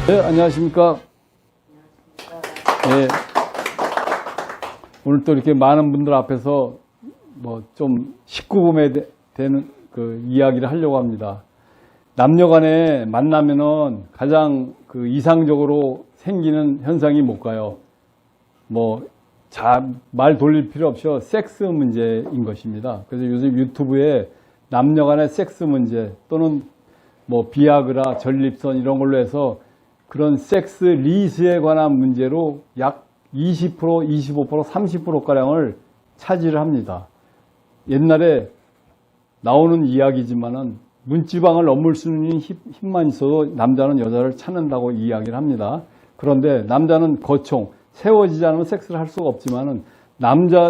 네, 안녕하십니까. 네, 오늘 또 이렇게 많은 분들 앞에서 뭐 좀 19금에 되는 그 이야기를 하려고 합니다. 남녀 간에 만나면은 가장 그 이상적으로 생기는 현상이 뭘까요? 뭐, 말 돌릴 필요 없이 섹스 문제인 것입니다. 그래서 요즘 유튜브에 남녀 간의 섹스 문제 또는 뭐 비아그라, 전립선 이런 걸로 해서 그런 섹스 리스에 관한 문제로 약 20%, 25%, 30%가량을 차지를 합니다. 옛날에 나오는 이야기지만은 문지방을 넘을 수 있는 힘만 있어도 남자는 여자를 찾는다고 이야기를 합니다. 그런데 남자는 거총, 세워지지 않으면 섹스를 할 수가 없지만은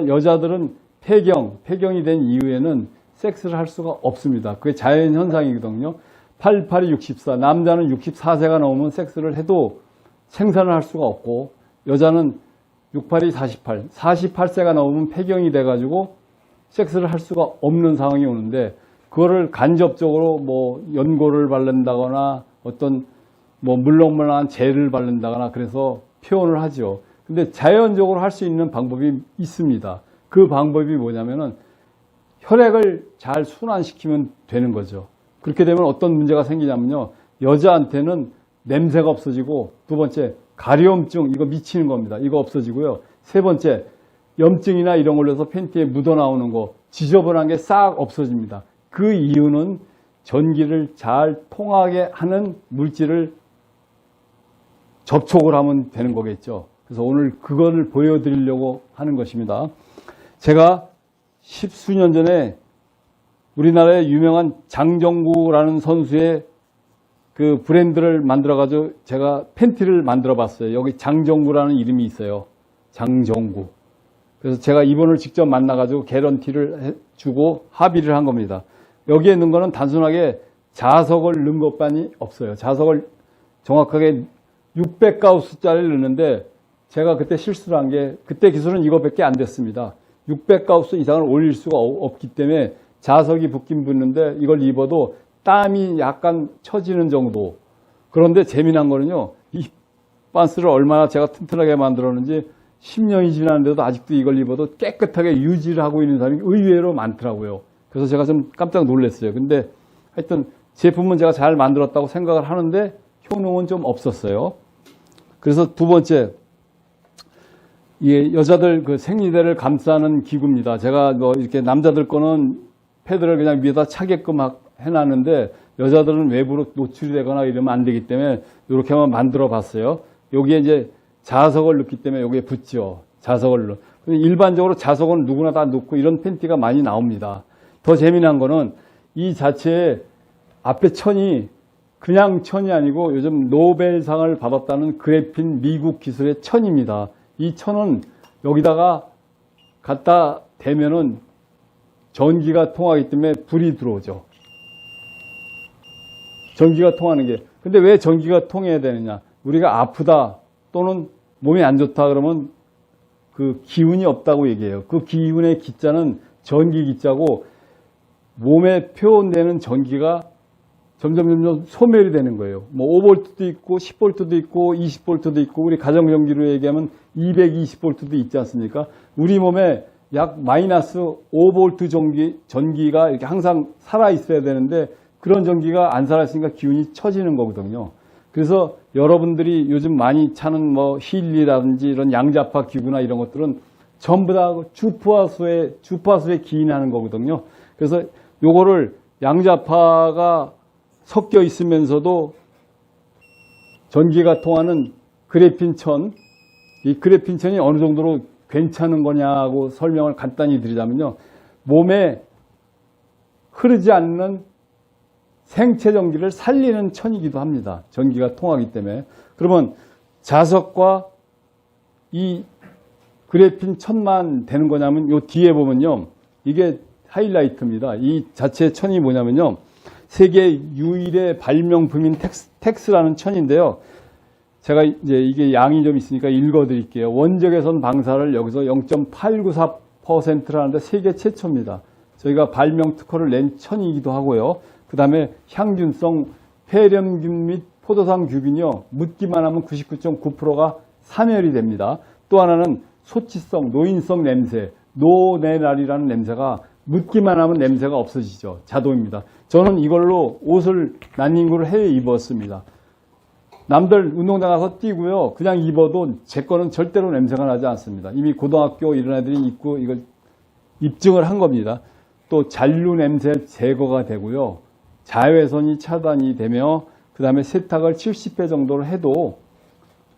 여자들은 폐경이 된 이후에는 섹스를 할 수가 없습니다. 그게 자연 현상이거든요. 88이 64, 남자는 64세가 넘으면 섹스를 해도 생산을 할 수가 없고 여자는 68이 48, 48세가 넘으면 폐경이 돼가지고 섹스를 할 수가 없는 상황이 오는데 그거를 간접적으로 뭐 연고를 바른다거나 어떤 뭐 물렁물렁한 젤을 바른다거나 그래서 표현을 하죠. 근데 자연적으로 할 수 있는 방법이 있습니다. 그 방법이 뭐냐면은 혈액을 잘 순환시키면 되는 거죠. 그렇게 되면 어떤 문제가 생기냐면요. 여자한테는 냄새가 없어지고, 두 번째, 가려움증, 이거 미치는 겁니다. 이거 없어지고요. 세 번째, 염증이나 이런 걸로 해서 팬티에 묻어나오는 거, 지저분한 게 싹 없어집니다. 그 이유는 전기를 잘 통하게 하는 물질을 접촉을 하면 되는 거겠죠. 그래서 오늘 그거를 보여드리려고 하는 것입니다. 제가 10수년 전에 우리나라의 유명한 장정구라는 선수의 그 브랜드를 만들어가지고 제가 팬티를 만들어 봤어요. 여기 장정구라는 이름이 있어요. 장정구. 그래서 제가 이분을 직접 만나가지고 개런티를 주고 합의를 한 겁니다. 여기에 넣은 거는 단순하게 자석을 넣은 것만이 없어요. 자석을 정확하게 600가우스짜리를 넣는데 제가 그때 실수를 한 게 그때 기술은 이거밖에 안 됐습니다. 600가우스 이상을 올릴 수가 없기 때문에 자석이 붙긴 붙는데 이걸 입어도 땀이 약간 처지는 정도. 그런데 재미난 거는요. 이 반스를 얼마나 제가 튼튼하게 만들었는지 10년이 지났는데도 아직도 이걸 입어도 깨끗하게 유지를 하고 있는 사람이 의외로 많더라고요. 그래서 제가 좀 깜짝 놀랐어요. 근데 하여튼 제품은 제가 잘 만들었다고 생각을 하는데 효능은 좀 없었어요. 그래서 두 번째, 여자들 그 생리대를 감싸는 기구입니다. 제가 뭐 이렇게 남자들 거는 패드를 그냥 위에다 차게끔 해놨는데 여자들은 외부로 노출이 되거나 이러면 안 되기 때문에 이렇게 한번 만들어 봤어요. 여기에 이제 자석을 넣기 때문에 여기에 붙죠. 자석을 넣어. 일반적으로 자석은 누구나 다 넣고 이런 팬티가 많이 나옵니다. 더 재미난 거는 이 자체에 앞에 천이 그냥 천이 아니고 요즘 노벨상을 받았다는 그래핀 미국 기술의 천입니다. 이 천은 여기다가 갖다 대면은 전기가 통하기 때문에 불이 들어오죠. 전기가 통하는 게. 근데 왜 전기가 통해야 되느냐? 우리가 아프다 또는 몸이 안 좋다 그러면 그 기운이 없다고 얘기해요. 그 기운의 기자는 전기 기자고 몸에 표현되는 전기가 점점 소멸이 되는 거예요. 뭐 5V도 있고 10V도 있고 20V도 있고 우리 가정전기로 얘기하면 220V도 있지 않습니까? 우리 몸에 약 마이너스 5V 전기가 이렇게 항상 살아있어야 되는데 그런 전기가 안 살아있으니까 기운이 처지는 거거든요. 그래서 여러분들이 요즘 많이 찾는 뭐 힐리라든지 이런 양자파 기구나 이런 것들은 전부 다 주파수에 기인하는 거거든요. 그래서 요거를 양자파가 섞여 있으면서도 전기가 통하는 그래핀천, 이 그래핀천이 어느 정도로 괜찮은 거냐고 설명을 간단히 드리자면요. 몸에 흐르지 않는 생체 전기를 살리는 천이기도 합니다. 전기가 통하기 때문에. 그러면 자석과 이 그래핀 천만 되는 거냐면 요 뒤에 보면요. 이게 하이라이트입니다. 이 자체의 천이 뭐냐면요. 세계 유일의 발명품인 텍스라는 천인데요. 제가 이제 이게 양이 좀 있으니까 읽어 드릴게요. 원적외선 방사를 여기서 0.894%라는데 세계 최초입니다. 저희가 발명 특허를 낸 천이기도 하고요. 그 다음에 향균성 폐렴균 및 포도당 규균이요. 묻기만 하면 99.9%가 사멸이 됩니다. 또 하나는 소치성, 노인성 냄새, 노네랄이라는 냄새가 묻기만 하면 냄새가 없어지죠. 자동입니다. 저는 이걸로 옷을 난닝구를 해외 입었습니다. 남들 운동장 가서 뛰고요. 그냥 입어도 제 거는 절대로 냄새가 나지 않습니다. 이미 고등학교 이런 애들이 입고 이걸 입증을 한 겁니다. 또 잔류 냄새 제거가 되고요. 자외선이 차단이 되며 그 다음에 세탁을 70회 정도를 해도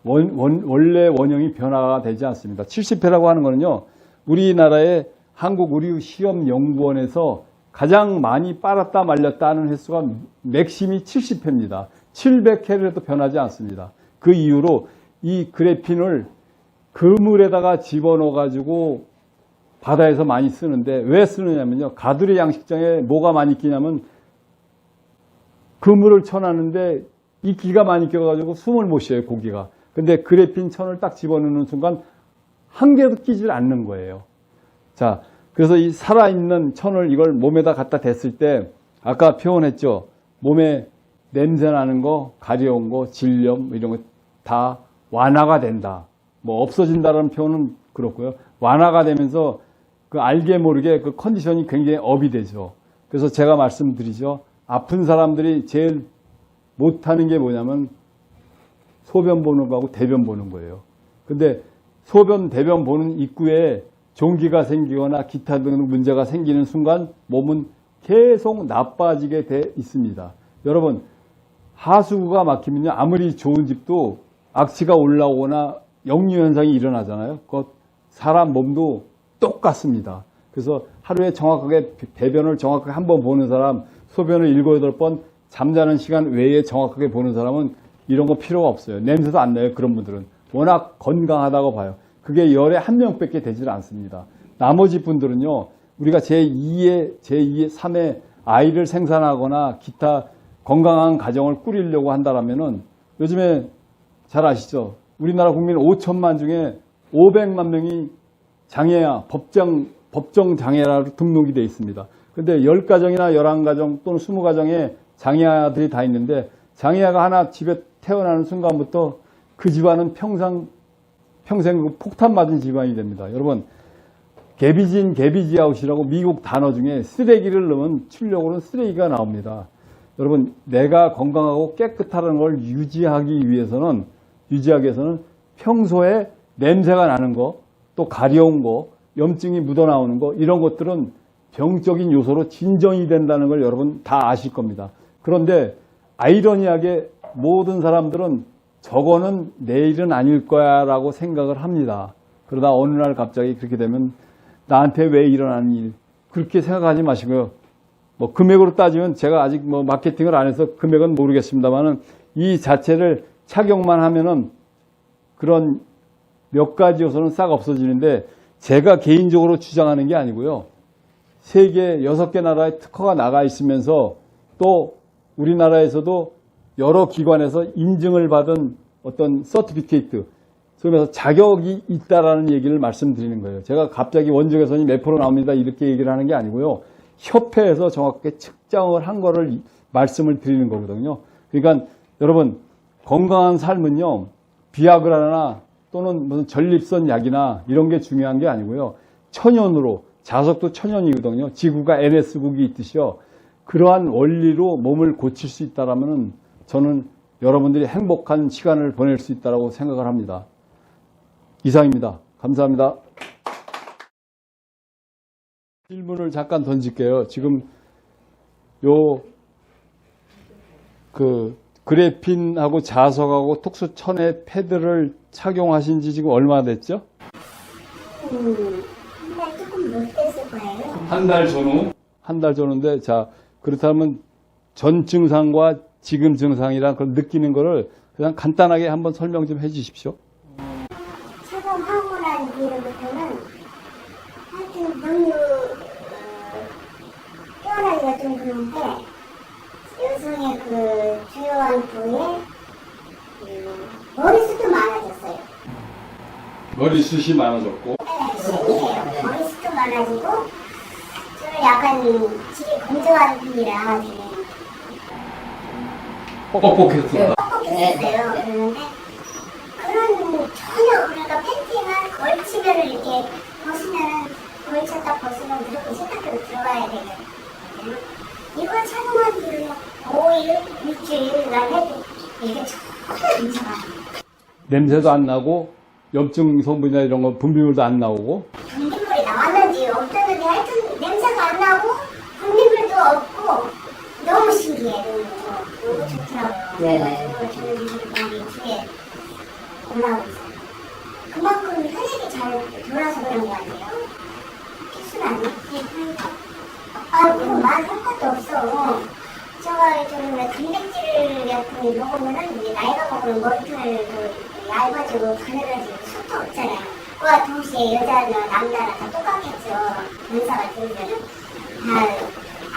원래 원형이 변화가 되지 않습니다. 70회라고 하는 거는요. 우리나라의 한국의료시험연구원에서 가장 많이 빨았다 말렸다 하는 횟수가 맥심이 70회입니다. 700회를 해도 변하지 않습니다. 그 이유로 이 그래핀을 그물에다가 집어넣어 가지고 바다에서 많이 쓰는데 왜 쓰느냐면요. 가두리 양식장에 뭐가 많이 끼냐면 그물을 쳐놨는데 이끼가 많이 껴가지고 숨을 못 쉬어요, 고기가. 근데 그래핀 천을 딱 집어넣는 순간 한 개도 끼질 않는 거예요. 자, 그래서 이 살아있는 천을 이걸 몸에다 갖다 댔을 때 아까 표현했죠. 몸에 냄새 나는 거, 가려운 거, 질염 이런 거 다 완화가 된다. 뭐 없어진다는 표현은 그렇고요. 완화가 되면서 그 알게 모르게 그 컨디션이 굉장히 업이 되죠. 그래서 제가 말씀드리죠. 아픈 사람들이 제일 못하는 게 뭐냐면 소변 보는 거하고 대변 보는 거예요. 근데 소변, 대변 보는 입구에 종기가 생기거나 기타 등 문제가 생기는 순간 몸은 계속 나빠지게 돼 있습니다. 여러분, 하수구가 막히면요. 아무리 좋은 집도 악취가 올라오거나 역류 현상이 일어나잖아요. 그 사람 몸도 똑같습니다. 그래서 하루에 정확하게 배변을 정확하게 한 번 보는 사람, 소변을 7, 8번 잠자는 시간 외에 정확하게 보는 사람은 이런 거 필요가 없어요. 냄새도 안 나요. 그런 분들은. 워낙 건강하다고 봐요. 그게 열에 한 명밖에 되질 않습니다. 나머지 분들은요. 우리가 제2의, 3의 아이를 생산하거나 기타 건강한 가정을 꾸리려고 한다면은 요즘에 잘 아시죠? 우리나라 국민 5천만 중에 500만 명이 장애아, 법정 장애아로 등록이 되어 있습니다. 근데 10가정이나 11가정 또는 20가정에 장애아들이 다 있는데 장애아가 하나 집에 태어나는 순간부터 그 집안은 평생 폭탄 맞은 집안이 됩니다. 여러분, 개비지아웃이라고 미국 단어 중에 쓰레기를 넣으면 출력으로는 쓰레기가 나옵니다. 여러분, 내가 건강하고 깨끗하다는 걸 유지하기 위해서는 평소에 냄새가 나는 거, 또 가려운 거, 염증이 묻어나오는 거 이런 것들은 병적인 요소로 진정이 된다는 걸 여러분 다 아실 겁니다. 그런데 아이러니하게 모든 사람들은 저거는 내일은 아닐 거야 라고 생각을 합니다. 그러다 어느 날 갑자기 그렇게 되면 나한테 왜 일어나는 일 그렇게 생각하지 마시고요. 뭐 금액으로 따지면 제가 아직 뭐 마케팅을 안 해서 금액은 모르겠습니다만은 이 자체를 착용만 하면은 그런 몇 가지 요소는 싹 없어지는데 제가 개인적으로 주장하는 게 아니고요. 세계 6개 나라의 특허가 나가 있으면서 또 우리나라에서도 여러 기관에서 인증을 받은 어떤 서티피케이트, 그러면서 자격이 있다라는 얘기를 말씀드리는 거예요. 제가 갑자기 원적외선이 몇 프로 나옵니다 이렇게 얘기를 하는 게 아니고요. 협회에서 정확하게 측정을 한 거를 말씀을 드리는 거거든요. 그러니까 여러분 건강한 삶은요. 비아그라나 또는 무슨 전립선 약이나 이런 게 중요한 게 아니고요. 천연으로, 자석도 천연이거든요. 지구가 NS국이 있듯이요. 그러한 원리로 몸을 고칠 수 있다라면 저는 여러분들이 행복한 시간을 보낼 수 있다고 생각을 합니다. 이상입니다. 감사합니다. 질문을 잠깐 던질게요. 지금 그래핀하고 자석하고 톡수천의 패드를 착용하신 지 지금 얼마나 됐죠? 조금 못 됐을 거예요. 한 달 전후? 한 달 전후인데, 자, 그렇다면 전 증상과 지금 증상이랑 그걸 느끼는 거를 그냥 간단하게 한번 설명 좀 해 주십시오. 착용하고 난 뒤로부터는 하여튼 너무 깨어나기가 좀 그런데 여성의 그 주요한 부위에 머리숱도 많아졌어요. 머리숱이 많아졌고. 네, 머리숱도 많아지고 좀 약간 질이 건조한 편이라 뻑뻑했어. 뻑뻑 있었어요. 그러는데 그런 전혀 그러니까 팬티만 걸치면은 이렇게 벗으면은 걸쳤다 벗으면 무조건 세탁기로 들어가야 되거든요. 이걸 착용한 뒤로 5일, 일주일간 해도 이게 전혀 괜찮아. 냄새도 안 나고 염증 성분이나 이런 거 분비물도 안 나오고. 분비물이 나왔는지 없었는지 하여튼 냄새가 안 나고 분비물도 없고 너무 신기해. 너무 좋더라고요. 네. 그래서 저는 이렇게 뒤에 올라오고 있어요. 그만큼 혈액이 잘 돌아서 그런 것 같아요. 필수는 아니야. 그럼 말할 것도 없어. 제가 좀 단백질 같은 거 먹으면은 이제 나이가 먹으면 머리털도 얇아지고 가늘어지고 속도 없잖아요. 그와 동시에 여자나 남자나 다 똑같겠죠. 연사가 들면은 다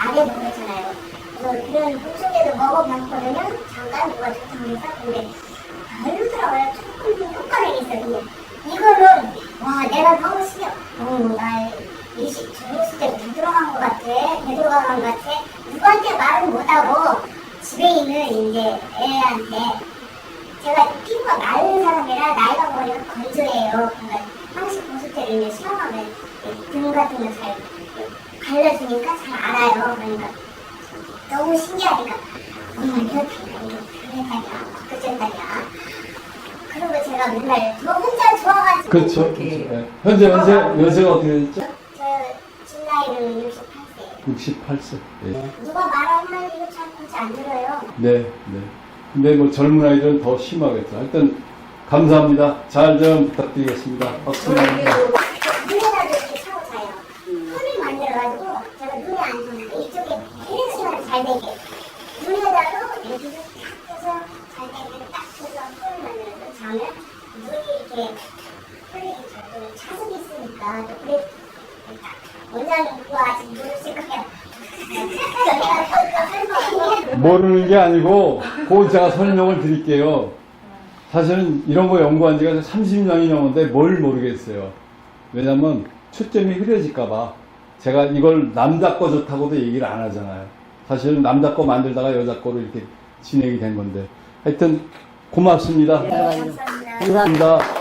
아래도 그렇잖아요. 그래서 그런 복숭아도 먹어봤거든요. 잠깐 누가 좋다고 해서 근데 별로더라고요. 조금 효과는 있어요. 근데 이거는 와 내가 너무 신경 나 20대 때부터 들어간 것 같아. 되돌아간 것 같아. 누구한테 말은 못하고 집에 있는 이제 애한테 제가 피부가 마른 사람이라 나이가 먹으니까 건조해요. 그러니까 항식 보습제를 이제 사용하면 등 같은 거 잘 갈라주니까 잘 알아요. 그러니까 너무 신기하니까 이렇다냐 이거 그랬다냐 그랬다냐 그리고 제가 맨날 저 혼자 좋아가지고 그렇죠. 네. 현재 연세가 어떻게 됐죠? 집 나이는 68세. 68세. 네. 누가 말하면 이거 잘 굳이 안 들어요. 네, 네. 근데 뭐 젊은 아이들은 더 심하겠죠. 하여튼 감사합니다. 잘 좀 부탁드리겠습니다. 박수. 눈에다도 이렇게 차고 자요. 흠을 만들어가지고 제가 눈이 안 좋은데 이쪽에 혈액순환이 잘 되게 눈에다도 이렇게 딱 해서 잘 되게 딱 해서 흠을 만들어서 자면 눈이 이렇게 혈액이 잘 차석이 있으니까 또 그래 딱 원장님 그거 아직 모르실 거예요. 모르는 게 아니고 그건 제가 설명을 드릴게요. 사실은 이런 거 연구한 지가 30년이 넘었는데 뭘 모르겠어요. 왜냐면 초점이 흐려질까봐 제가 이걸 남자 거 좋다고도 얘기를 안 하잖아요. 사실은 남자 거 만들다가 여자 거로 이렇게 진행이 된 건데 하여튼 고맙습니다. 감사합니다. 감사합니다. 감사합니다.